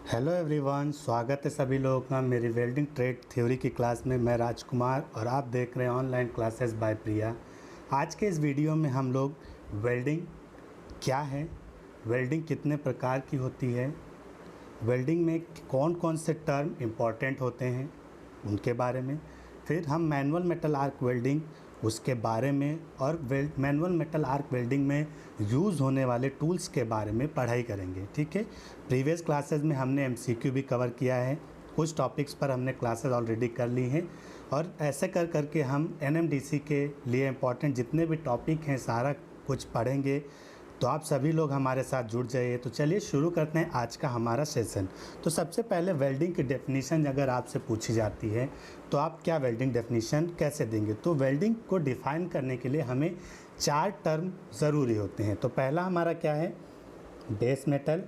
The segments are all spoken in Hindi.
हेलो एवरीवन, स्वागत है सभी लोगों का मेरी वेल्डिंग ट्रेड थ्योरी की क्लास में। मैं राजकुमार और आप देख रहे हैं ऑनलाइन क्लासेस बाय प्रिया। आज के इस वीडियो में हम लोग वेल्डिंग क्या है, वेल्डिंग कितने प्रकार की होती है, वेल्डिंग में कौन कौन से टर्म इम्पॉर्टेंट होते हैं उनके बारे में, फिर हम मैनुअल मेटल आर्क वेल्डिंग उसके बारे में और मैनुअल मेटल आर्क वेल्डिंग में यूज़ होने वाले टूल्स के बारे में पढ़ाई करेंगे। ठीक है, प्रीवियस क्लासेस में हमने एमसीक्यू भी कवर किया है, कुछ टॉपिक्स पर हमने क्लासेस ऑलरेडी कर ली हैं और ऐसे कर करके हम एनएमडीसी के लिए इम्पॉर्टेंट जितने भी टॉपिक हैं सारा कुछ पढ़ेंगे। तो आप सभी लोग हमारे साथ जुड़ जाइए। तो चलिए शुरू करते हैं आज का हमारा सेशन। तो सबसे पहले वेल्डिंग की डेफिनेशन अगर आपसे पूछी जाती है तो आप क्या वेल्डिंग डेफिनेशन कैसे देंगे? तो वेल्डिंग को डिफ़ाइन करने के लिए हमें 4 टर्म ज़रूरी होते हैं। तो पहला हमारा क्या है? Base metal.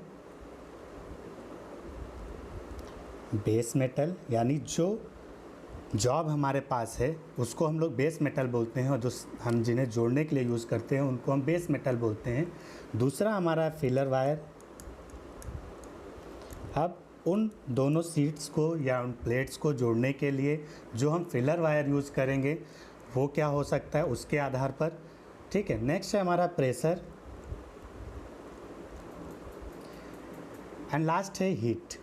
बेस मेटल यानी जो जॉब हमारे पास है उसको हम लोग बेस मेटल बोलते हैं और जो हम जिन्हें जोड़ने के लिए यूज़ करते हैं उनको हम बेस मेटल बोलते हैं। दूसरा हमारा फिलर वायर। अब उन दोनों सीट्स को या उन प्लेट्स को जोड़ने के लिए जो हम फिलर वायर यूज़ करेंगे वो क्या हो सकता है उसके आधार पर। ठीक है, नेक्स्ट है हमारा प्रेशर एंड लास्ट है हीट।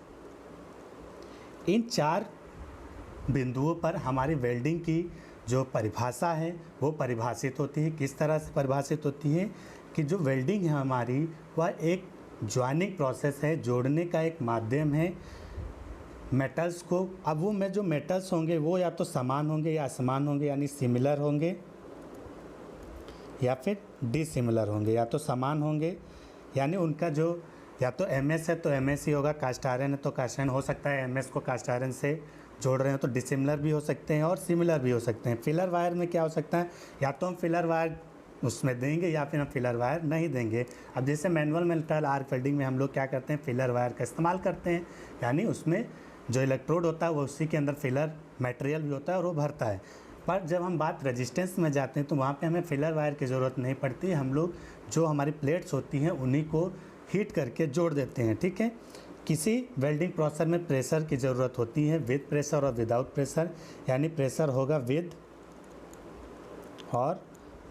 इन 4 बिंदुओं पर हमारी वेल्डिंग की जो परिभाषा है वो परिभाषित होती है। किस तरह से परिभाषित होती है कि जो वेल्डिंग है हमारी वह एक जॉइनिंग प्रोसेस है, जोड़ने का एक माध्यम है मेटल्स को। अब वो में जो मेटल्स होंगे वो या तो समान होंगे या असमान होंगे, यानी सिमिलर होंगे या फिर डिसिमिलर होंगे। या तो समान होंगे यानी उनका जो या तो एमएस है तो एमएस ही होगा, कास्ट आयरन है तो कास्ट आयरन हो सकता है एमएस को कास्ट आयरन से जोड़ रहे हैं तो डिसिमिलर भी हो सकते हैं और सिमिलर भी हो सकते हैं। फिलर वायर में क्या हो सकता है, या तो हम फिलर वायर उसमें देंगे या फिर हम फिलर वायर नहीं देंगे। अब जैसे मैनुअल मेटल आर्क वेल्डिंग में हम लोग क्या करते हैं, फिलर वायर का इस्तेमाल करते हैं, यानी उसमें जो इलेक्ट्रोड होता है वो उसी के अंदर फिलर मटेरियल भी होता है और वो भरता है। पर जब हम बात रेजिस्टेंस में जाते हैं तो वहाँ पे हमें फिलर वायर की ज़रूरत नहीं पड़ती, हम लोग जो हमारी प्लेट्स होती हैं उन्हीं को हीट करके जोड़ देते हैं। ठीक है, किसी वेल्डिंग प्रोसेस में प्रेशर की ज़रूरत होती है, विद प्रेशर और विदाउट प्रेशर, यानी प्रेशर होगा विद और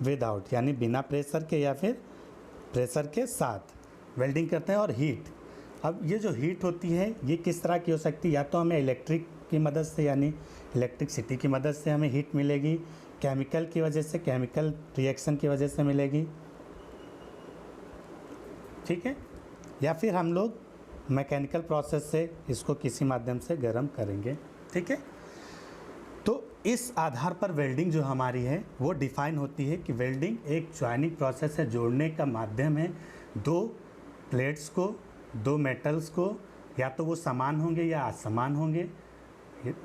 विदाउट, यानी बिना प्रेशर के या फिर प्रेशर के साथ वेल्डिंग करते हैं। और हीट, अब ये जो हीट होती है ये किस तरह की हो सकती है, या तो हमें इलेक्ट्रिक की मदद से यानी इलेक्ट्रिसिटी की मदद से हमें हीट मिलेगी, केमिकल की वजह से, केमिकल रिएक्शन की वजह से मिलेगी। ठीक है, या फिर हम लोग मैकेनिकल प्रोसेस से इसको किसी माध्यम से गर्म करेंगे। ठीक है, तो इस आधार पर वेल्डिंग जो हमारी है वो डिफ़ाइन होती है कि वेल्डिंग एक जॉइनिंग प्रोसेस है, जोड़ने का माध्यम है। 2 प्लेट्स को, 2 मेटल्स को, या तो वो समान होंगे या असमान होंगे,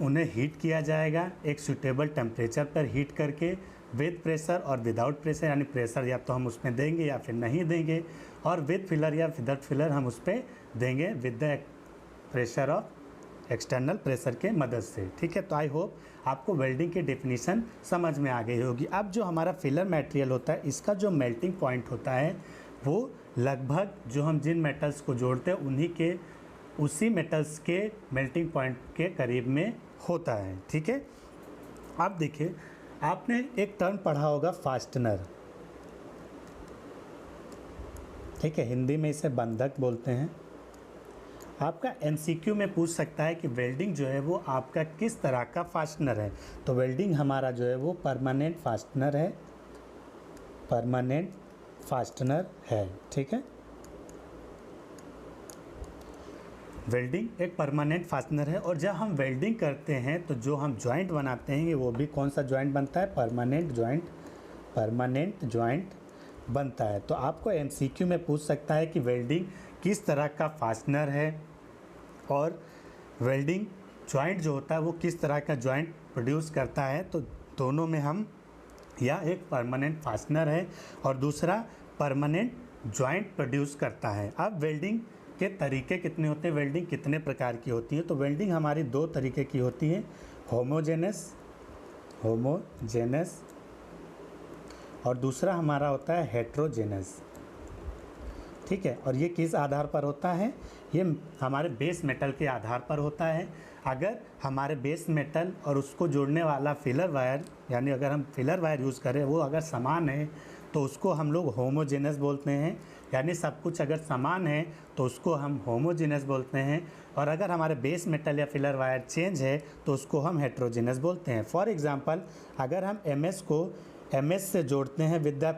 उन्हें हीट किया जाएगा एक सूटेबल टेम्परेचर पर हीट करके, विद प्रेशर और विदाउट प्रेशर, यानी प्रेशर या तो हम उसमें देंगे या फिर नहीं देंगे, और विद फिलर या विदाउट फिलर हम उस पर देंगे with the pressure of external pressure के मदद से। ठीक है, तो आई होप आपको वेल्डिंग की डेफिनेशन समझ में आ गई होगी। अब जो हमारा फिलर मटेरियल होता है इसका जो मेल्टिंग पॉइंट होता है वो लगभग जो हम जिन मेटल्स को जोड़ते हैं उन्हीं के उसी मेटल्स के मेल्टिंग पॉइंट के करीब में होता है। ठीक है, अब देखिए आपने एक टर्म पढ़ा होगा फास्टनर। ठीक है, हिंदी में इसे बंधक बोलते हैं। आपका एमसीक्यू में पूछ सकता है कि वेल्डिंग जो है वो आपका किस तरह का फास्टनर है। तो वेल्डिंग हमारा जो है वो परमानेंट फास्टनर है, परमानेंट फास्टनर है। ठीक है, वेल्डिंग एक परमानेंट फास्टनर है और जब हम वेल्डिंग करते हैं तो जो हम जॉइंट बनाते हैं वो भी कौन सा जॉइंट बनता है, परमानेंट जॉइंट, परमानेंट जॉइंट बनता है। तो आपको एमसीक्यू में पूछ सकता है कि वेल्डिंग किस तरह का फास्टनर है और वेल्डिंग जॉइंट जो होता है वो किस तरह का जॉइंट प्रोड्यूस करता है। तो दोनों में हम या एक परमानेंट फास्टनर है और दूसरा परमानेंट जॉइंट प्रोड्यूस करता है। अब वेल्डिंग के तरीके कितने होते हैं, वेल्डिंग कितने प्रकार की होती है? तो वेल्डिंग हमारी 2 तरीके की होती है, होमोजेनस, होमोजेनस, और दूसरा हमारा होता है हेट्रोजेनस। ठीक है, और ये किस आधार पर होता है, ये हमारे बेस मेटल के आधार पर होता है। अगर हमारे बेस मेटल और उसको जोड़ने वाला फिलर वायर, यानी अगर हम फिलर वायर यूज़ करें, वो अगर समान है तो उसको हम लोग होमोजेनस बोलते हैं। यानी सब कुछ अगर समान है तो उसको हम होमोजेनस बोलते हैं। और अगर हमारे बेस मेटल या फिलर वायर चेंज है तो उसको हम हेट्रोजेनस बोलते हैं। फॉर एग्जांपल, अगर हम MS को MS से जोड़ते हैं विद द,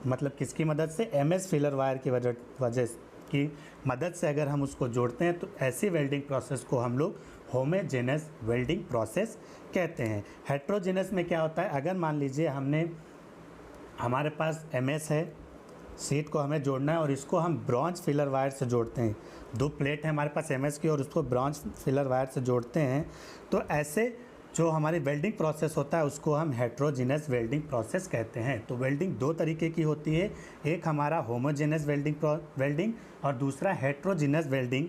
मतलब किसकी मदद से, MS फिलर वायर की वजह की मदद से अगर हम उसको जोड़ते हैं, तो ऐसी वेल्डिंग प्रोसेस को हम लोग होमोजेनस वेल्डिंग प्रोसेस कहते हैं। हेट्रोजेनस में क्या होता है, अगर मान लीजिए हमारे पास MS है, सीट को हमें जोड़ना है और इसको हम ब्रॉन्ज फिलर वायर से जोड़ते हैं। 2 प्लेट है हमारे पास MS की और उसको ब्रॉन्ज फिलर वायर से जोड़ते हैं, तो ऐसे जो हमारी वेल्डिंग प्रोसेस होता है उसको हम हेट्रोजेनस वेल्डिंग प्रोसेस कहते हैं। तो वेल्डिंग 2 तरीके की होती है, एक हमारा होमोजेनस वेल्डिंग और दूसरा हेट्रोजेनस वेल्डिंग।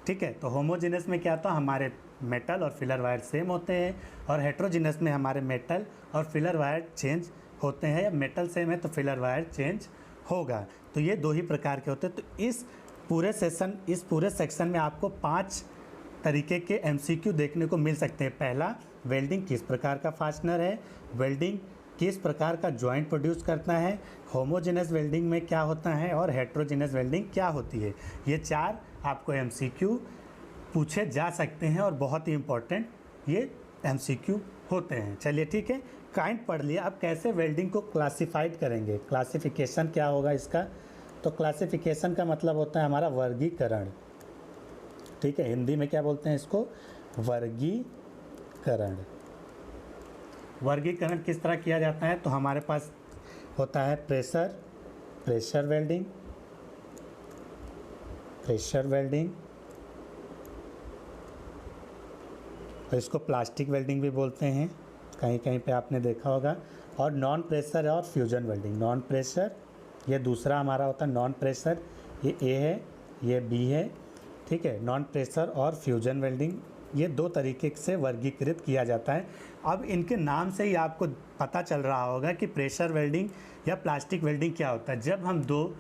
ठीक है, तो होमोजेनस में क्या होता है, हमारे मेटल और फिलर वायर सेम होते हैं, और हेट्रोजेनस में हमारे मेटल और फिलर वायर चेंज होते हैं, या मेटल सेम है तो फिलर वायर चेंज होगा। तो ये 2 ही प्रकार के होते हैं। तो इस पूरे सेक्शन में आपको 5 तरीके के MCQ देखने को मिल सकते हैं। पहला, वेल्डिंग किस प्रकार का फास्टनर है, वेल्डिंग किस प्रकार का जॉइंट प्रोड्यूस करता है, होमोजेनस वेल्डिंग में क्या होता है, और हेट्रोजेनस वेल्डिंग क्या होती है। ये 4 आपको MCQ पूछे जा सकते हैं और बहुत ही इम्पोर्टेंट ये MCQ होते हैं। चलिए ठीक है, काइंड पढ़ लिया। अब कैसे वेल्डिंग को क्लासिफाइड करेंगे, क्लासिफिकेशन क्या होगा इसका। तो क्लासिफिकेशन का मतलब होता है हमारा वर्गीकरण। ठीक है, हिंदी में क्या बोलते हैं इसको, वर्गीकरण। वर्गीकरण किस तरह किया जाता है, तो हमारे पास होता है प्रेशर वेल्डिंग, और इसको प्लास्टिक वेल्डिंग भी बोलते हैं, कहीं कहीं पे आपने देखा होगा। और नॉन प्रेशर और फ्यूजन वेल्डिंग। नॉन प्रेशर ये दूसरा हमारा होता है, नॉन प्रेशर ये A है, ये B है। ठीक है, नॉन प्रेशर और फ्यूजन वेल्डिंग, ये 2 तरीके से वर्गीकृत किया जाता है। अब इनके नाम से ही आपको पता चल रहा होगा कि प्रेशर वेल्डिंग या प्लास्टिक वेल्डिंग क्या होता है। जब हम 2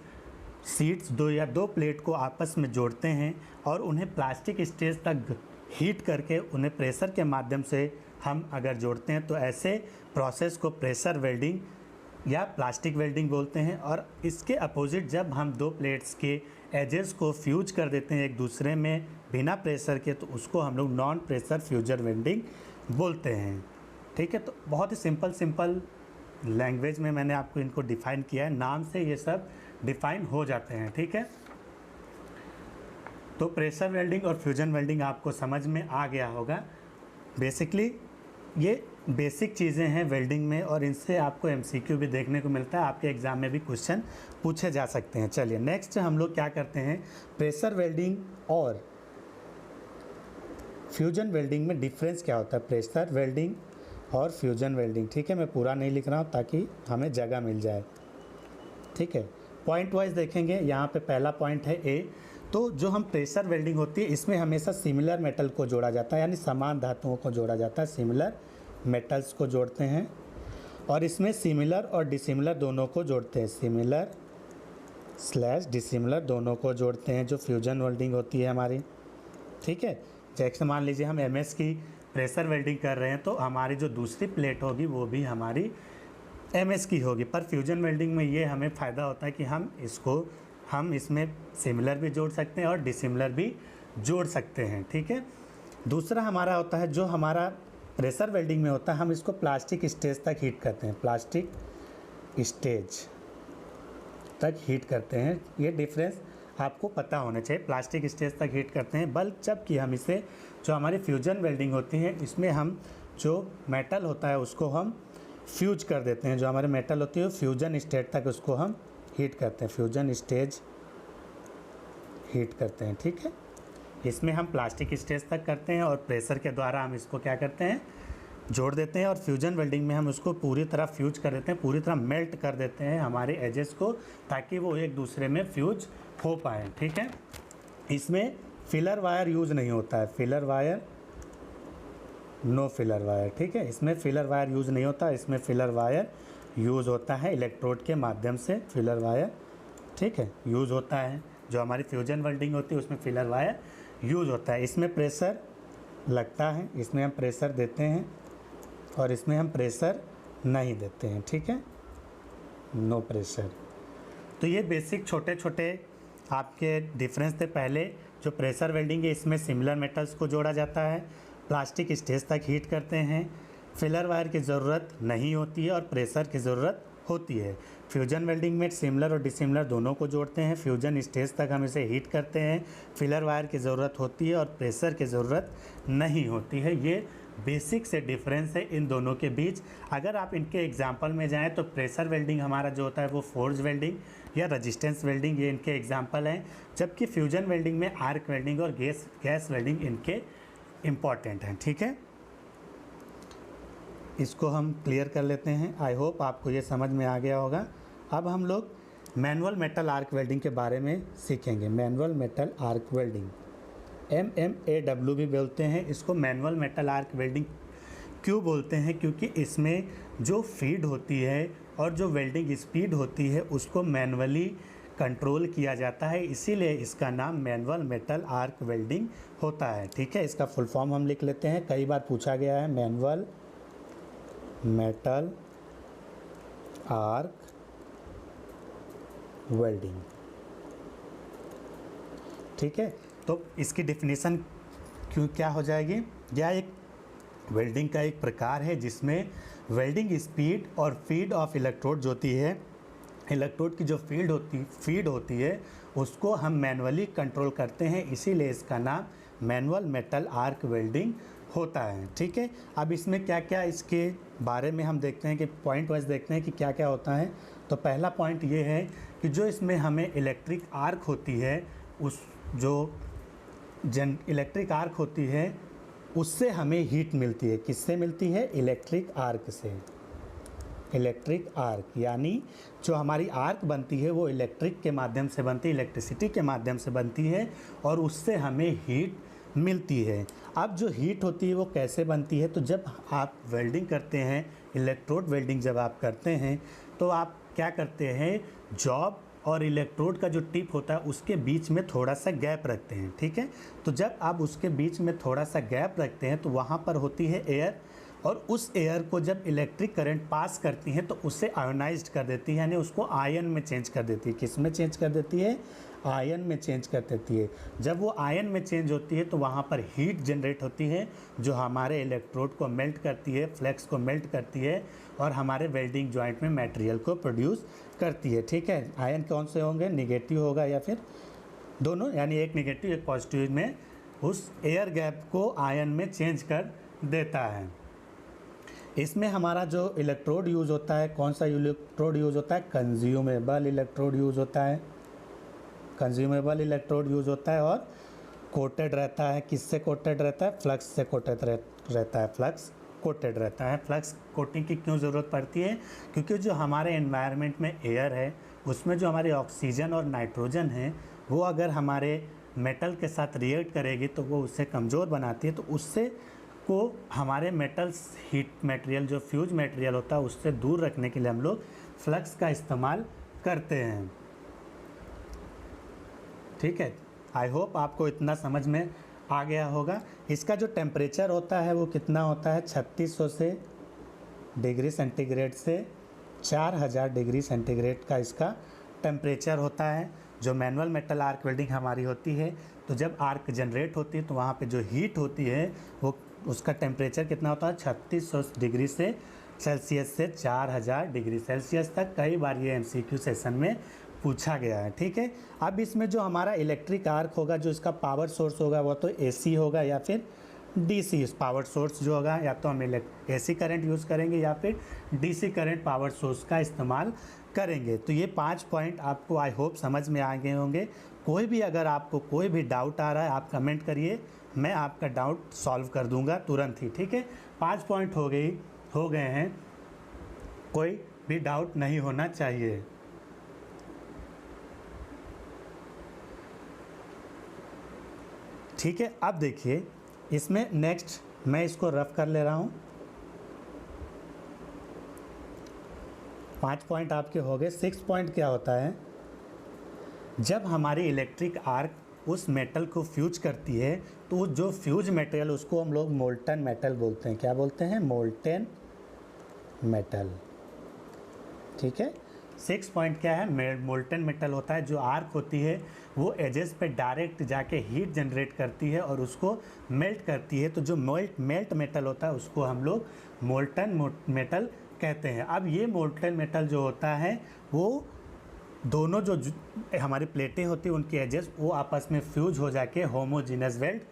शीट्स 2 प्लेट को आपस में जोड़ते हैं और उन्हें प्लास्टिक स्टेज तक हीट करके उन्हें प्रेशर के माध्यम से हम अगर जोड़ते हैं, तो ऐसे प्रोसेस को प्रेशर वेल्डिंग या प्लास्टिक वेल्डिंग बोलते हैं। और इसके अपोजिट, जब हम 2 प्लेट्स के एजेस को फ्यूज कर देते हैं एक दूसरे में बिना प्रेशर के, तो उसको हम लोग नॉन प्रेशर फ्यूजन वेल्डिंग बोलते हैं। ठीक है, तो बहुत ही सिंपल लैंग्वेज में मैंने आपको इनको डिफ़ाइन किया है, नाम से ये सब डिफ़ाइन हो जाते हैं। ठीक है, तो प्रेशर वेल्डिंग और फ्यूजन वेल्डिंग आपको समझ में आ गया होगा। बेसिकली ये बेसिक चीज़ें हैं वेल्डिंग में, और इनसे आपको MCQ भी देखने को मिलता है, आपके एग्ज़ाम में भी क्वेश्चन पूछे जा सकते हैं। चलिए नेक्स्ट हम लोग क्या करते हैं, प्रेशर वेल्डिंग और फ्यूजन वेल्डिंग में डिफरेंस क्या होता है, प्रेशर वेल्डिंग और फ्यूजन वेल्डिंग। ठीक है, मैं पूरा नहीं लिख रहा हूँ ताकि हमें जगह मिल जाए। ठीक है, पॉइंट वाइज देखेंगे। यहाँ पे पहला पॉइंट है A। तो जो हम प्रेशर वेल्डिंग होती है, इसमें हमेशा सिमिलर मेटल को जोड़ा जाता है, यानी समान धातुओं को जोड़ा जाता है, सिमिलर मेटल्स को जोड़ते हैं। और इसमें सिमिलर और डिसिमिलर दोनों को जोड़ते हैं, सिमिलर/डिसिमिलर दोनों को जोड़ते हैं, जो फ्यूजन वेल्डिंग होती है हमारी। ठीक है, जैसे मान लीजिए हम MS की प्रेशर वेल्डिंग कर रहे हैं, तो हमारी जो दूसरी प्लेट होगी वो भी हमारी MS की होगी। पर फ्यूजन वेल्डिंग में ये हमें फ़ायदा होता है कि हम इसमें सिमिलर भी जोड़ सकते हैं और डिसिमिलर भी जोड़ सकते हैं। ठीक है, दूसरा हमारा होता है, जो हमारा प्रेशर वेल्डिंग में होता है, हम इसको प्लास्टिक स्टेज तक हीट करते हैं, प्लास्टिक स्टेज तक हीट करते हैं। ये डिफरेंस आपको पता होना चाहिए, प्लास्टिक स्टेज तक हीट करते हैं। जबकि हम इसे, जो हमारी फ्यूजन वेल्डिंग होती है, इसमें हम जो मेटल होता है उसको हम फ्यूज कर देते हैं, जो हमारे मेटल होती है फ्यूजन स्टेज तक उसको हम हीट करते हैं, फ्यूजन स्टेज हीट करते हैं। ठीक है, इसमें हम प्लास्टिक स्टेज तक करते हैं और प्रेशर के द्वारा हम इसको क्या करते हैं, जोड़ देते हैं। और फ्यूजन वेल्डिंग में हम उसको पूरी तरह फ्यूज कर देते हैं, पूरी तरह मेल्ट कर देते हैं हमारे एजेस को, ताकि वो एक दूसरे में फ्यूज हो पाए। ठीक है, इसमें फिलर वायर यूज़ नहीं होता है, नो फिलर वायर। ठीक है, इसमें फिलर वायर यूज़ नहीं होता, इसमें फिलर वायर यूज़ होता है इलेक्ट्रोड के माध्यम से, फिलर वायर ठीक है यूज़ होता है। जो हमारी फ्यूजन वेल्डिंग होती है उसमें फिलर वायर यूज होता है। इसमें प्रेशर लगता है, इसमें हम प्रेशर देते हैं और इसमें हम प्रेशर नहीं देते हैं, ठीक है, नो प्रेशर। तो ये बेसिक छोटे छोटे आपके डिफरेंस थे। पहले जो प्रेशर वेल्डिंग है इसमें सिमिलर मेटल्स को जोड़ा जाता है, प्लास्टिक स्टेज तक हीट करते हैं, फिलर वायर की ज़रूरत नहीं होती है और प्रेशर की ज़रूरत होती है। फ्यूजन वेल्डिंग में सिमिलर और डिसिमिलर दोनों को जोड़ते हैं, फ्यूजन स्टेज तक हम इसे हीट करते हैं, फिलर वायर की ज़रूरत होती है और प्रेशर की ज़रूरत नहीं होती है। ये बेसिक से डिफरेंस है इन दोनों के बीच। अगर आप इनके एग्जाम्पल में जाएं तो प्रेशर वेल्डिंग हमारा जो होता है वो फोर्ज वेल्डिंग या रजिस्टेंस वेल्डिंग, ये इनके एग्जाम्पल हैं, जबकि फ्यूजन वेल्डिंग में आर्क वेल्डिंग और गैस वेल्डिंग इनके इम्पॉर्टेंट हैं, ठीक है। इसको हम क्लियर कर लेते हैं। आई होप आपको ये समझ में आ गया होगा। अब हम लोग मैनुअल मेटल आर्क वेल्डिंग के बारे में सीखेंगे। Manual metal arc welding, MMAW भी बोलते हैं इसको। मैनुअल मेटल आर्क वेल्डिंग क्यों बोलते हैं? क्योंकि इसमें जो फीड होती है और जो वेल्डिंग स्पीड होती है उसको मैनुअली कंट्रोल किया जाता है, इसीलिए इसका नाम मैनुअल मेटल आर्क वेल्डिंग होता है, ठीक है। इसका फुल फॉर्म हम लिख लेते हैं, कई बार पूछा गया है। मैनुअल मेटल आर्क वेल्डिंग, ठीक है। तो इसकी डेफिनेशन क्या हो जाएगी? यह एक वेल्डिंग का एक प्रकार है जिसमें वेल्डिंग स्पीड और फीड ऑफ इलेक्ट्रोड जो होती है, इलेक्ट्रोड की जो फीड होती है उसको हम मैनुअली कंट्रोल करते हैं, इसीलिए इसका नाम मैनुअल मेटल आर्क वेल्डिंग होता है, ठीक है। अब इसमें क्या क्या इसके बारे में हम देखते हैं कि पॉइंट वाइज देखते हैं कि क्या क्या होता है। तो पहला पॉइंट ये है कि जो इसमें हमें इलेक्ट्रिक आर्क होती है, उस जो इलेक्ट्रिक आर्क होती है उससे हमें हीट मिलती है। किससे मिलती है? इलेक्ट्रिक आर्क से। इलेक्ट्रिक आर्क यानी जो हमारी आर्क बनती है वो इलेक्ट्रिक के माध्यम से बनती है, इलेक्ट्रिसिटी के माध्यम से बनती है और उससे हमें हीट मिलती है। अब जो हीट होती है वो कैसे बनती है? तो जब आप वेल्डिंग करते हैं, इलेक्ट्रोड वेल्डिंग जब आप करते हैं तो आप क्या करते हैं, जॉब और इलेक्ट्रोड का जो टिप होता है उसके बीच में थोड़ा सा गैप रखते हैं, ठीक है। तो जब आप उसके बीच में थोड़ा सा गैप रखते हैं तो वहाँ पर होती है एयर, और उस एयर को जब इलेक्ट्रिक करंट पास करती है तो उसे आयोनाइज्ड कर देती है, यानी उसको आयन में चेंज कर देती है। किस में चेंज कर देती है? आयन में चेंज कर देती है। जब वो आयन में चेंज होती है तो वहाँ पर हीट जनरेट होती है जो हमारे इलेक्ट्रोड को मेल्ट करती है, फ्लेक्स को मेल्ट करती है और हमारे वेल्डिंग जॉइंट में मटेरियल को प्रोड्यूस करती है, ठीक है। आयन कौन से होंगे? निगेटिव होगा या फिर दोनों, यानी एक निगेटिव एक पॉजिटिव में उस एयर गैप को आयन में चेंज कर देता है। इसमें हमारा जो इलेक्ट्रोड यूज़ होता है, कौन सा इलेक्ट्रोड यूज़ होता है? कंज्यूमेबल इलेक्ट्रोड यूज़ होता है। कंज्यूमेबल इलेक्ट्रोड यूज़ होता है और कोटेड रहता है। किससे कोटेड रहता है? फ्लक्स से कोटेड रहता है। फ्लक्स कोटेड रहता है। फ्लक्स कोटिंग की क्यों ज़रूरत पड़ती है? क्योंकि जो हमारे एनवायरनमेंट में एयर है उसमें जो हमारी ऑक्सीजन और नाइट्रोजन है वो अगर हमारे मेटल के साथ रिएक्ट करेगी तो वो उससे कमज़ोर बनाती है, तो उससे को हमारे मेटल्स हीट मटेरियल जो फ्यूज मटेरियल होता है उससे दूर रखने के लिए हम लोग फ्लक्स का इस्तेमाल करते हैं, ठीक है। आई होप आपको इतना समझ में आ गया होगा। इसका जो टेम्परेचर होता है वो कितना होता है? 3600 से डिग्री सेंटीग्रेड से 4000 डिग्री सेंटीग्रेड का इसका टेम्परेचर होता है। जो मैनुअल मेटल आर्क वेल्डिंग हमारी होती है तो जब आर्क जनरेट होती है तो वहाँ पे जो हीट होती है वो उसका टेम्परेचर कितना होता है? 3600 डिग्री से सेल्सियस से 4000 डिग्री सेल्सियस तक। कई बार ये MCQ सेशन में पूछा गया है, ठीक है। अब इसमें जो हमारा इलेक्ट्रिक आर्क होगा, जो इसका पावर सोर्स होगा वो तो AC होगा या फिर DC पावर सोर्स जो होगा, या तो हम AC करंट यूज़ करेंगे या फिर DC करंट पावर सोर्स का इस्तेमाल करेंगे। तो ये 5 पॉइंट आपको आई होप समझ में आ गए होंगे। कोई भी अगर आपको कोई भी डाउट आ रहा है आप कमेंट करिए, मैं आपका डाउट सॉल्व कर दूंगा तुरंत ही, ठीक है। 5 पॉइंट हो गए हैं, कोई भी डाउट नहीं होना चाहिए। ठीक है, अब देखिए इसमें नेक्स्ट मैं इसको रफ कर ले रहा हूँ। 5 पॉइंट आपके हो गए। 6 पॉइंट क्या होता है? जब हमारी इलेक्ट्रिक आर्क उस मेटल को फ्यूज करती है तो जो फ्यूज मेटल उसको हम लोग मोल्टन मेटल बोलते हैं। क्या बोलते हैं? Molten metal. ठीक है। 6 पॉइंट क्या है? मोल्टन मेटल होता है। जो आर्क होती है वो एजेस पे डायरेक्ट जाके हीट जनरेट करती है और उसको मेल्ट करती है। तो जो मेल्ट मेटल होता है उसको हम लोग मोल्टन मेटल कहते हैं। अब ये मोल्टन मेटल जो होता है वो दोनों जो हमारी प्लेटें होती हैं उनकी एजेस वो आपस में फ्यूज हो जाके होमोजीनस वेल्ड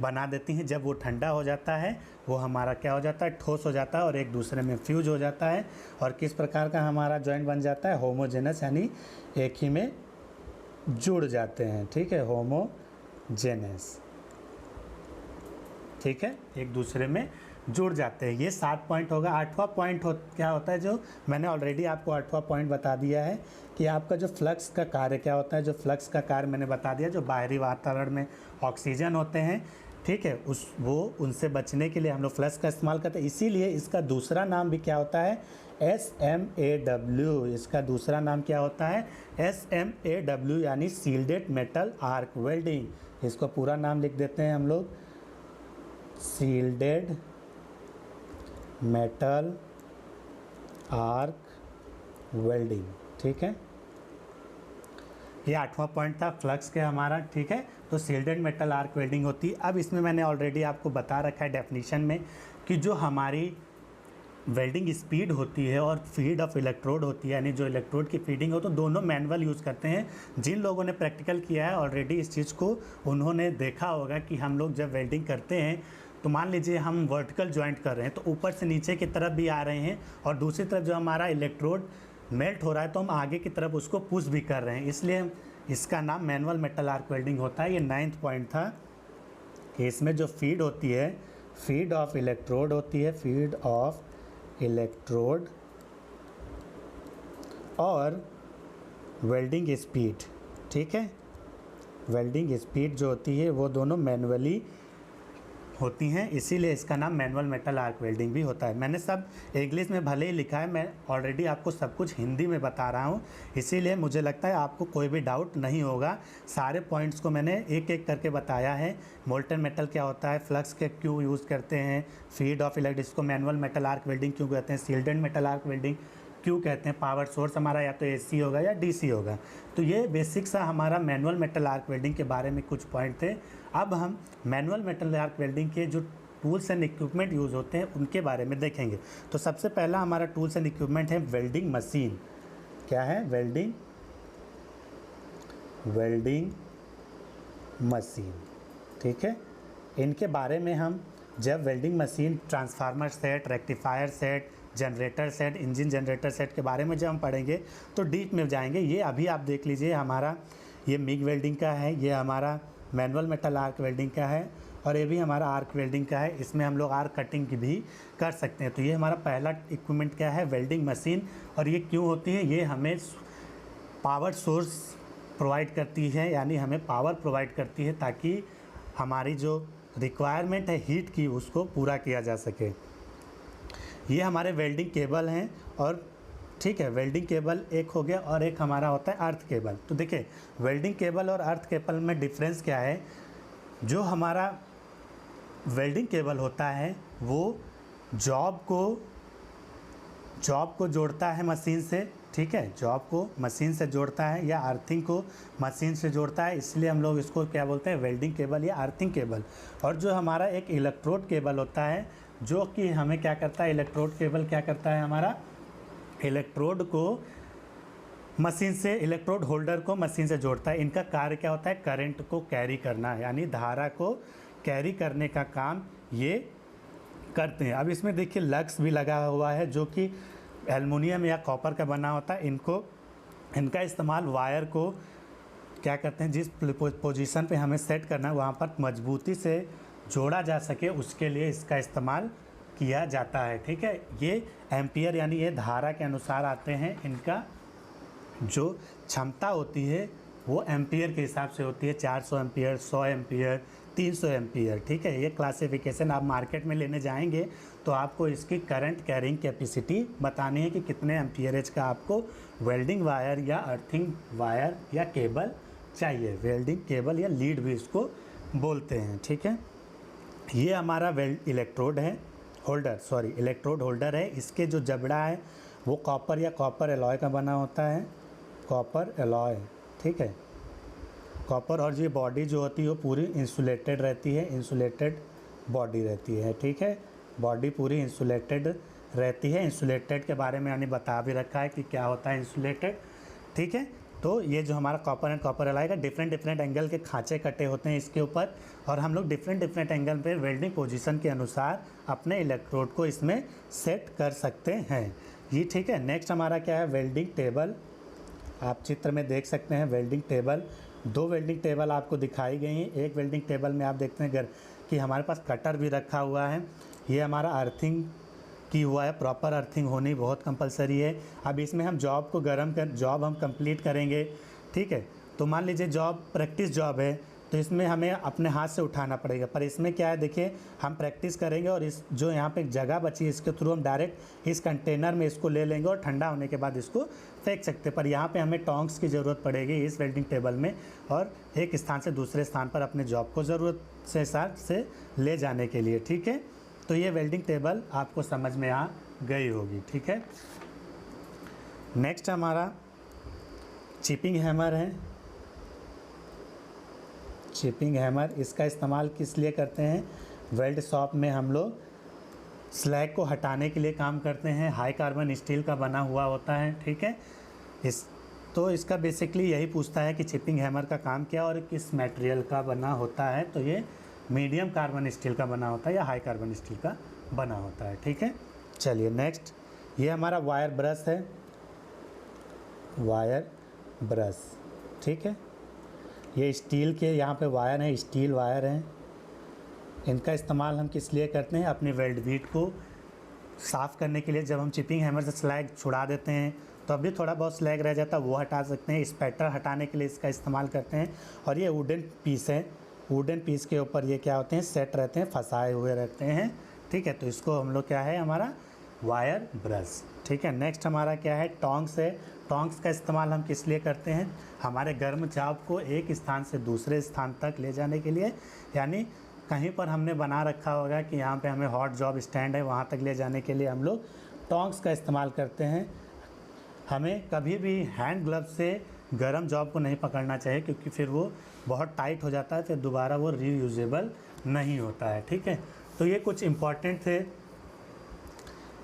बना देती हैं। जब वो ठंडा हो जाता है वो हमारा क्या हो जाता है? ठोस हो जाता है और एक दूसरे में फ्यूज हो जाता है। और किस प्रकार का हमारा जॉइंट बन जाता है? होमोजेनस, यानी एक ही में जुड़ जाते हैं। ठीक है, होमोजेनस। ठीक है, एक दूसरे में जुड़ जाते हैं। ये 7 पॉइंट होगा। 8वां पॉइंट क्या होता है? जो मैंने ऑलरेडी आपको 8वां पॉइंट बता दिया है कि आपका जो फ्लक्स का कार्य क्या होता है। जो फ्लक्स का कार्य मैंने बता दिया, जो बाहरी वातावरण में ऑक्सीजन होते हैं, ठीक है, उनसे बचने के लिए हम लोग फ्लक्स का इस्तेमाल करते हैं। इसीलिए इसका दूसरा नाम भी क्या होता है? SMAW। इसका दूसरा नाम क्या होता है? SMAW, यानी सील्डेड मेटल आर्क वेल्डिंग। इसको पूरा नाम लिख देते हैं हम लोग, सील्डेड मेटल आर्क वेल्डिंग। ठीक है, ये 8वां पॉइंट था फ्लक्स के हमारा। ठीक है, तो सील्डेड मेटल आर्क वेल्डिंग होती है। अब इसमें मैंने ऑलरेडी आपको बता रखा है डेफिनेशन में कि जो हमारी वेल्डिंग स्पीड होती है और फीड ऑफ इलेक्ट्रोड होती है, यानी जो इलेक्ट्रोड की फीडिंग हो, तो दोनों मैनुअल यूज़ करते हैं। जिन लोगों ने प्रैक्टिकल किया है ऑलरेडी इस चीज़ को, उन्होंने देखा होगा कि हम लोग जब वेल्डिंग करते हैं तो मान लीजिए हम वर्टिकल जॉइंट कर रहे हैं तो ऊपर से नीचे की तरफ भी आ रहे हैं और दूसरी तरफ जो हमारा इलेक्ट्रोड मेल्ट हो रहा है तो हम आगे की तरफ उसको पुश भी कर रहे हैं, इसलिए इसका नाम मैनुअल मेटल आर्क वेल्डिंग होता है। ये 9th पॉइंट था कि इसमें जो फीड होती है, फीड ऑफ इलेक्ट्रोड होती है, फीड ऑफ इलेक्ट्रोड और वेल्डिंग स्पीड। ठीक है, वेल्डिंग स्पीड जो होती है वो दोनों मैनुअली होती हैं, इसीलिए इसका नाम मैनुअल मेटल आर्क वेल्डिंग भी होता है। मैंने सब इंग्लिश में भले ही लिखा है, मैं ऑलरेडी आपको सब कुछ हिंदी में बता रहा हूँ, इसीलिए मुझे लगता है आपको कोई भी डाउट नहीं होगा। सारे पॉइंट्स को मैंने एक एक करके बताया है। मोल्टन मेटल क्या होता है, फ्लक्स के क्यों यूज़ करते हैं, फीड ऑफ इलेक्ट्रिक, इसको मैनुअल मेटल आर्क वेल्डिंग क्यों कहते हैं, सील्डेड मेटल आर्क वेल्डिंग क्यों कहते हैं, पावर सोर्स हमारा या तो AC होगा या DC होगा। तो ये बेसिक सा हमारा मैनुअल मेटल आर्क वेल्डिंग के बारे में कुछ पॉइंट थे। अब हम मैनुअल मेटल आर्क वेल्डिंग के जो टूल्स एंड इक्विपमेंट यूज़ होते हैं उनके बारे में देखेंगे। तो सबसे पहला हमारा टूल्स एंड इक्विपमेंट है वेल्डिंग मशीन। क्या है? Welding machine. ठीक है, इनके बारे में हम जब welding machine, transformer set, rectifier set, generator set, engine generator set के बारे में जब हम पढ़ेंगे तो डीप में जाएंगे। ये अभी आप देख लीजिए, हमारा ये मिग वेल्डिंग का है, ये हमारा मैनुअल मेटल आर्क वेल्डिंग का है और ये भी हमारा आर्क वेल्डिंग का है। इसमें हम लोग आर्क कटिंग की भी कर सकते हैं। तो ये हमारा पहला इक्विपमेंट क्या है? Welding machine. और ये क्यों होती है? ये हमें पावर सोर्स प्रोवाइड करती है, यानी हमें पावर प्रोवाइड करती है ताकि हमारी जो रिक्वायरमेंट है हीट की उसको पूरा किया जा सके। ये हमारे वेल्डिंग केबल हैं और ठीक है, वेल्डिंग केबल एक हो गया और एक हमारा होता है अर्थ केबल। तो देखिए, वेल्डिंग केबल और अर्थ केबल में डिफरेंस क्या है? जो हमारा वेल्डिंग केबल होता है वो जॉब को जोड़ता है मशीन से। ठीक है, जॉब को मशीन से जोड़ता है या अर्थिंग को मशीन से जोड़ता है, इसलिए हम लोग इसको क्या बोलते हैं? वेल्डिंग केबल या अर्थिंग केबल। और जो हमारा एक इलेक्ट्रोड केबल होता है जो कि हमें क्या करता है? इलेक्ट्रोड केबल क्या करता है? हमारा इलेक्ट्रोड को मशीन से, इलेक्ट्रोड होल्डर को मशीन से जोड़ता है। इनका कार्य क्या होता है? करंट को कैरी करना, यानी धारा को कैरी करने का काम ये करते हैं। अब इसमें देखिए लग्स भी लगा हुआ है जो कि एल्युमिनियम या कॉपर का बना होता है। इनका इस्तेमाल वायर को क्या करते हैं? जिस पोजीशन पे हमें सेट करना है वहाँ पर मजबूती से जोड़ा जा सके, उसके लिए इसका इस्तेमाल किया जाता है। ठीक है, ये एम्पियर यानी ये धारा के अनुसार आते हैं। इनका जो क्षमता होती है वो एम्पियर के हिसाब से होती है, 400 एम्पियर, 100 एम्पियर, 300 एम्पियर। ठीक है, ये क्लासिफिकेशन आप मार्केट में लेने जाएंगे तो आपको इसकी करंट कैरिंग कैपेसिटी बतानी है कि कितने एम्पियरेज का आपको वेल्डिंग वायर या अर्थिंग वायर या केबल चाहिए, वेल्डिंग केबल या लीड भी इसको बोलते हैं, ठीक है। ये हमारा इलेक्ट्रोड होल्डर है। इसके जो जबड़ा है वो कॉपर या कॉपर एलॉय का बना होता है, कॉपर एलॉय, ठीक है। कॉपर, और ये बॉडी जो होती है वो पूरी इंसुलेटेड रहती है, इंसुलेटेड बॉडी रहती है, ठीक है। बॉडी पूरी इंसुलेटेड रहती है। इंसुलेटेड के बारे में मैंने बता भी रखा है कि क्या होता है इंसुलेटेड, ठीक है। तो ये जो हमारा कॉपर एंड कॉपर एलॉय का डिफरेंट एंगल के खांचे कटे होते हैं इसके ऊपर, और हम लोग डिफरेंट एंगल पे वेल्डिंग पोजीशन के अनुसार अपने इलेक्ट्रोड को इसमें सेट कर सकते हैं, ये ठीक है। नेक्स्ट हमारा क्या है, वेल्डिंग टेबल। आप चित्र में देख सकते हैं वेल्डिंग टेबल, 2 वेल्डिंग टेबल आपको दिखाई गई हैं। एक वेल्डिंग टेबल में आप देखते हैं कि हमारे पास कटर भी रखा हुआ है। ये हमारा अर्थिंग की हुआ है, प्रॉपर अर्थिंग होनी बहुत कंपलसरी है। अब इसमें हम जॉब हम कंप्लीट करेंगे, ठीक है। तो मान लीजिए प्रैक्टिस जॉब है, तो इसमें हमें अपने हाथ से उठाना पड़ेगा, पर इसमें क्या है देखिए, हम प्रैक्टिस करेंगे और इस जो यहाँ पे एक जगह बची है इसके थ्रू हम डायरेक्ट इस कंटेनर में इसको ले लेंगे और ठंडा होने के बाद इसको फेंक सकते हैं। पर यहाँ पे हमें टोंक्स की ज़रूरत पड़ेगी इस वेल्डिंग टेबल में, और एक स्थान से दूसरे स्थान पर अपने जॉब को ज़रूरत से हिसाब से ले जाने के लिए, ठीक है। तो ये वेल्डिंग टेबल आपको समझ में आ गई होगी, ठीक है। नेक्स्ट हमारा चिपिंग हैमर है। चिपिंग हैमर, इसका इस्तेमाल किस लिए करते हैं, वेल्ड शॉप में हम लोग स्लैग को हटाने के लिए काम करते हैं। हाई कार्बन स्टील का बना हुआ होता है, ठीक है। तो इसका बेसिकली यही पूछता है कि चिपिंग हैमर का काम क्या और किस मटेरियल का बना होता है। तो ये मीडियम कार्बन स्टील का बना होता है या हाई कार्बन स्टील का बना होता है, ठीक है। चलिए नेक्स्ट, ये हमारा वायर ब्रश है, वायर ब्रश, ठीक है। ये स्टील के यहाँ पे वायर हैं, स्टील वायर हैं। इनका इस्तेमाल हम किस लिए करते हैं, अपनी वेल्ड बीट को साफ़ करने के लिए। जब हम चिपिंग हैमर से स्लैग छुड़ा देते हैं तो अभी थोड़ा बहुत स्लैग रह जाता है, वो हटा सकते हैं। स्पैटर हटाने के लिए इसका इस्तेमाल करते हैं। और ये वुडन पीस है, वुडन पीस के ऊपर ये क्या होते हैं, सेट रहते हैं, फंसाए हुए रहते हैं, ठीक है। तो इसको हम लोग क्या है, हमारा वायर ब्रश, ठीक है। नेक्स्ट हमारा क्या है, टोंक्स है। टोंक्स का इस्तेमाल हम किस लिए करते हैं, हमारे गर्म चाप को एक स्थान से दूसरे स्थान तक ले जाने के लिए। यानी कहीं पर हमने बना रखा होगा कि यहाँ पे हमें हॉट जॉब स्टैंड है, वहाँ तक ले जाने के लिए हम लोग टोंक्स का इस्तेमाल करते हैं। हमें कभी भी हैंड ग्लव से गर्म जॉब को नहीं पकड़ना चाहिए, क्योंकि फिर वो बहुत टाइट हो जाता है, फिर दोबारा वो रीयूजेबल नहीं होता है, ठीक है। तो ये कुछ इम्पॉर्टेंट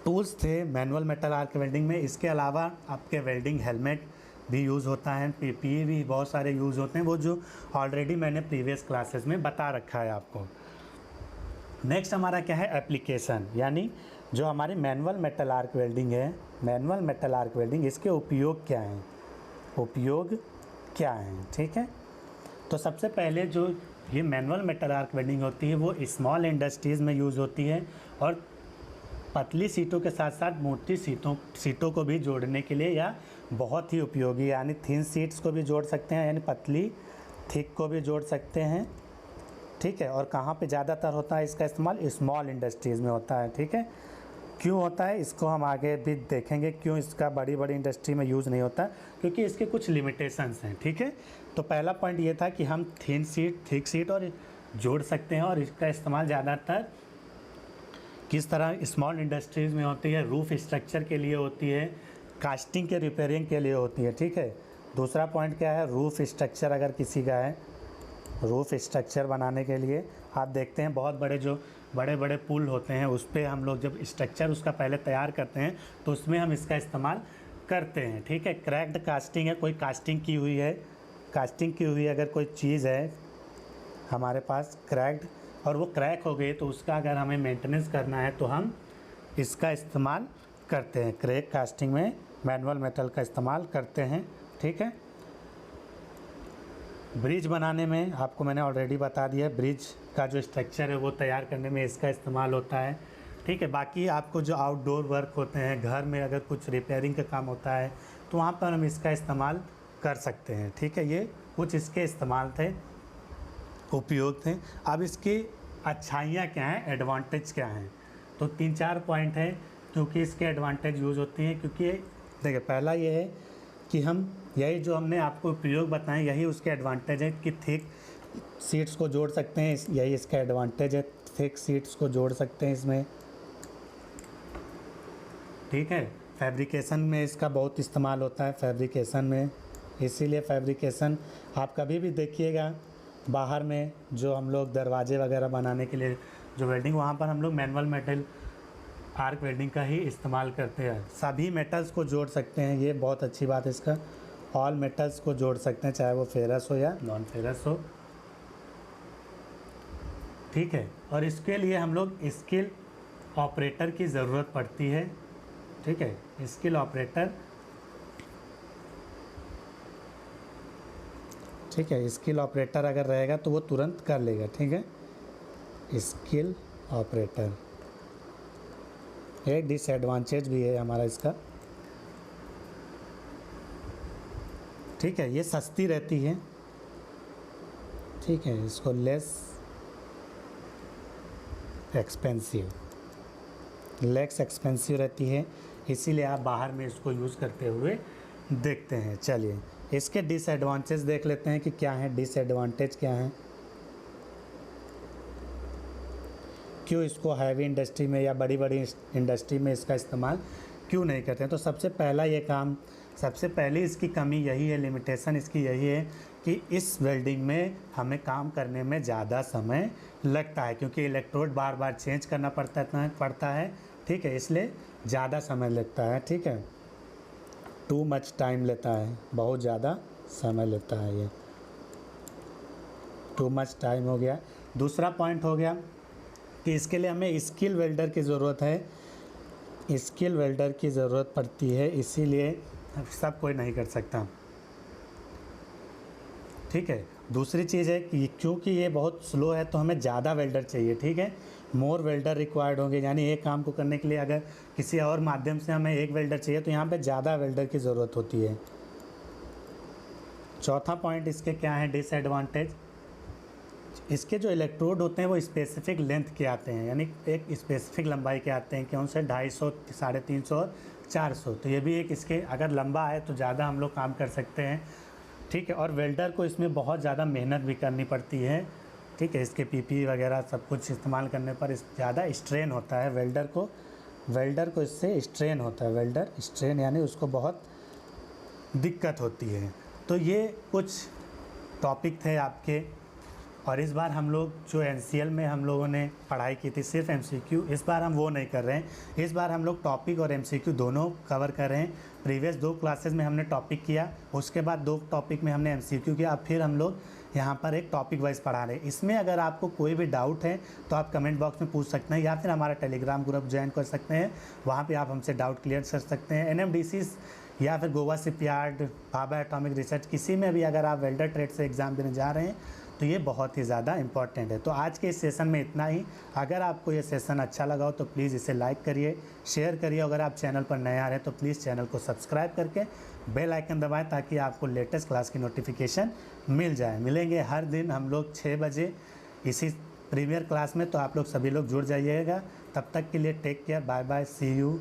टूल्स थे मैनुअल मेटल आर्क वेल्डिंग में। इसके अलावा आपके वेल्डिंग हेलमेट भी यूज़ होता है, पीपीई भी बहुत सारे यूज़ होते हैं, वो जो ऑलरेडी मैंने प्रीवियस क्लासेस में बता रखा है आपको। नेक्स्ट हमारा क्या है, एप्लीकेशन, यानी जो हमारी मैनुअल मेटल आर्क वेल्डिंग है, मैनुअल मेटल आर्क वेल्डिंग, इसके उपयोग क्या हैं, ठीक है। तो सबसे पहले जो ये मैनुअल मेटल आर्क वेल्डिंग होती है वो स्मॉल इंडस्ट्रीज़ में यूज़ होती है, और पतली सीटों के साथ साथ मोटी सीटों को भी जोड़ने के लिए या बहुत ही उपयोगी, यानी थिन सीट्स को भी जोड़ सकते हैं, यानी पतली थिक को भी जोड़ सकते हैं, ठीक है। और कहाँ पे ज़्यादातर होता है इसका इस्तेमाल, स्मॉल इंडस्ट्रीज़ में होता है, ठीक है। क्यों होता है इसको हम आगे भी देखेंगे, क्यों इसका बड़ी इंडस्ट्री में यूज़ नहीं होता, क्योंकि इसके कुछ लिमिटेशंस हैं, ठीक है। तो पहला पॉइंट ये था कि हम थिक सीट और जोड़ सकते हैं, और इसका इस्तेमाल ज़्यादातर किस तरह स्मॉल इंडस्ट्रीज़ में होती है, रूफ स्ट्रक्चर के लिए होती है, कास्टिंग के रिपेयरिंग के लिए होती है, ठीक है। दूसरा पॉइंट क्या है, रूफ स्ट्रक्चर अगर किसी का है, रूफ स्ट्रक्चर बनाने के लिए आप देखते हैं बहुत बड़े पुल होते हैं, उस पर हम लोग जब स्ट्रक्चर उसका पहले तैयार करते हैं तो उसमें हम इसका इस्तेमाल करते हैं, ठीक है। क्रैक्ड कास्टिंग है, कोई कास्टिंग की हुई अगर कोई चीज़ है हमारे पास क्रैक्ड, और वो क्रैक हो गई, तो उसका अगर हमें मेंटेनेंस करना है तो हम इसका इस्तेमाल करते हैं। क्रैक कास्टिंग में मैनुअल मेटल का इस्तेमाल करते हैं, ठीक है। ब्रिज बनाने में आपको मैंने ऑलरेडी बता दिया, ब्रिज का जो स्ट्रक्चर है वो तैयार करने में इसका इस्तेमाल होता है, ठीक है। बाकी आपको जो आउटडोर वर्क होते हैं, घर में अगर कुछ रिपेयरिंग का काम होता है तो वहाँ पर हम इसका इस्तेमाल कर सकते हैं, ठीक है। ये कुछ इसके इस्तेमाल थे, उपयोग थे। अब इसकी अच्छाइयाँ क्या हैं, एडवांटेज क्या हैं, तो 3-4 पॉइंट हैं क्योंकि इसके एडवांटेज यूज़ होती हैं। क्योंकि देखिए, पहला ये है कि हम यही जो हमने आपको प्रयोग बताएं यही उसके एडवांटेज है कि थिक सीट्स को जोड़ सकते हैं, यही इसका एडवांटेज है, थिक सीट्स को जोड़ सकते हैं इसमें। ठीक है, फैब्रिकेशन में इसका बहुत इस्तेमाल होता है फैब्रिकेशन में, इसीलिए फैब्रिकेशन आप कभी भी देखिएगा बाहर में जो हम लोग दरवाजे वगैरह बनाने के लिए जो वेल्डिंग, वहाँ पर हम लोग मैनुअल मेटल आर्क वेल्डिंग का ही इस्तेमाल करते हैं। सभी मेटल्स को जोड़ सकते हैं, ये बहुत अच्छी बात है इसका, ऑल मेटल्स को जोड़ सकते हैं चाहे वो फेरस हो या नॉन फेरस हो। ठीक है, और इसके लिए हम लोग स्किल ऑपरेटर की ज़रूरत पड़ती है। ठीक है, स्किल ऑपरेटर, ठीक है, स्किल ऑपरेटर अगर रहेगा तो वो तुरंत कर लेगा। ठीक है, स्किल ऑपरेटर, एक डिसएडवांटेज भी है हमारा इसका। ठीक है, ये सस्ती रहती है। ठीक है, इसको लेस एक्सपेंसिव रहती है, इसीलिए आप बाहर में इसको यूज़ करते हुए देखते हैं। चलिए इसके डिसएडवांटेज देख लेते हैं कि क्या है, डिसएडवांटेज क्या है, क्यों इसको हैवी इंडस्ट्री में या बड़ी बड़ी इंडस्ट्री में इसका इस्तेमाल क्यों नहीं करते हैं। तो सबसे पहली इसकी कमी यही है, लिमिटेशन इसकी यही है कि इस वेल्डिंग में हमें काम करने में ज़्यादा समय लगता है, क्योंकि इलेक्ट्रोड बार बार चेंज करना पड़ता है। ठीक है, इसलिए ज़्यादा समय लगता है। ठीक है, टू मच टाइम लेता है, बहुत ज़्यादा समय लेता है, ये टू मच टाइम हो गया। दूसरा पॉइंट हो गया कि इसके लिए हमें स्किल वेल्डर की ज़रूरत है, स्किल वेल्डर की ज़रूरत पड़ती है, इसीलिए सब कोई नहीं कर सकता। ठीक है, दूसरी चीज़ है कि क्योंकि ये बहुत स्लो है तो हमें ज़्यादा वेल्डर चाहिए। ठीक है, मोर वेल्डर रिक्वायर्ड होंगे, यानी एक काम को करने के लिए अगर किसी और माध्यम से हमें एक वेल्डर चाहिए तो यहाँ पे ज़्यादा वेल्डर की ज़रूरत होती है। चौथा पॉइंट इसके क्या है डिसएडवांटेज, इसके जो इलेक्ट्रोड होते हैं वो स्पेसिफिक लेंथ के आते हैं, यानी एक स्पेसिफिक लंबाई के आते हैं, कौन से 250, 350 और 400। तो ये भी एक इसके अगर लंबा है तो ज़्यादा हम लोग काम कर सकते हैं। ठीक है, और वेल्डर को इसमें बहुत ज़्यादा मेहनत भी करनी पड़ती है। ठीक है, इसके पीपी वगैरह सब कुछ इस्तेमाल करने पर ज़्यादा स्ट्रेन होता है वेल्डर को इससे स्ट्रेन होता है, वेल्डर स्ट्रेन यानी उसको बहुत दिक्कत होती है। तो ये कुछ टॉपिक थे आपके, और इस बार हम लोग जो NCL में हम लोगों ने पढ़ाई की थी सिर्फ MCQ, इस बार हम वो नहीं कर रहे हैं। इस बार हम लोग टॉपिक और MCQ दोनों कवर कर रहे हैं। प्रीवियस 2 क्लासेस में हमने टॉपिक किया, उसके बाद 2 टॉपिक में हमने MCQ किया, अब फिर हम लोग यहाँ पर एक टॉपिक वाइज पढ़ा रहे हैं। इसमें अगर आपको कोई भी डाउट है तो आप कमेंट बॉक्स में पूछ सकते हैं, या फिर हमारा टेलीग्राम ग्रुप ज्वाइन कर सकते हैं, वहाँ पर आप हमसे डाउट क्लियर कर सकते हैं। NMDC या फिर Goa shipyard, Bhabha atomic research, किसी में भी अगर आप वेल्डर ट्रेड से एग्ज़ाम देने जा रहे हैं तो ये बहुत ही ज़्यादा इम्पॉर्टेंट है। तो आज के इस सेशन में इतना ही। अगर आपको ये सेशन अच्छा लगा हो तो प्लीज़ इसे लाइक करिए, शेयर करिए। अगर आप चैनल पर नए आ रहे हैं तो प्लीज़ चैनल को सब्सक्राइब करके बेल आइकन दबाएं ताकि आपको लेटेस्ट क्लास की नोटिफिकेशन मिल जाए। मिलेंगे हर दिन हम लोग 6 बजे इसी प्रीमियर क्लास में, तो आप लोग सभी लोग जुड़ जाइएगा। तब तक के लिए take care, bye bye, see you.